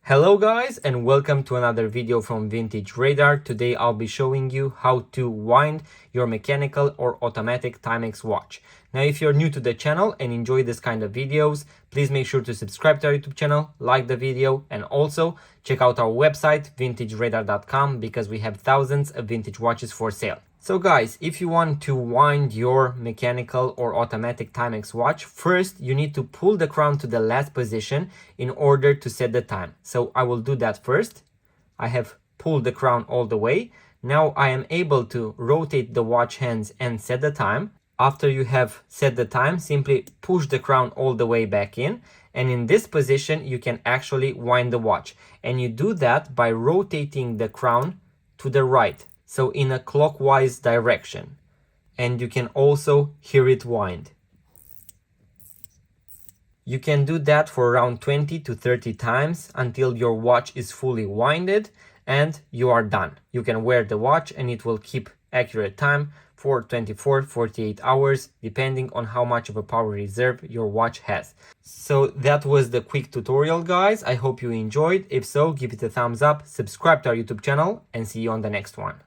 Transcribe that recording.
Hello guys and welcome to another video from Vintage Radar. Today I'll be showing you how to wind your mechanical or automatic Timex watch. Now if you're new to the channel and enjoy this kind of videos, please make sure to subscribe to our YouTube channel, like the video, and also check out our website vintageradar.com because we have thousands of vintage watches for sale. So guys, if you want to wind your mechanical or automatic Timex watch, first you need to pull the crown to the last position in order to set the time. So I will do that first. I have pulled the crown all the way. Now I am able to rotate the watch hands and set the time. After you have set the time, simply push the crown all the way back in. And in this position, you can actually wind the watch. And you do that by rotating the crown to the right. So in a clockwise direction, and you can also hear it wind. You can do that for around 20 to 30 times until your watch is fully winded and you are done. You can wear the watch and it will keep accurate time for 24-48 hours depending on how much of a power reserve your watch has. So that was the quick tutorial guys. I hope you enjoyed. If so, give it a thumbs up, subscribe to our YouTube channel, and see you on the next one.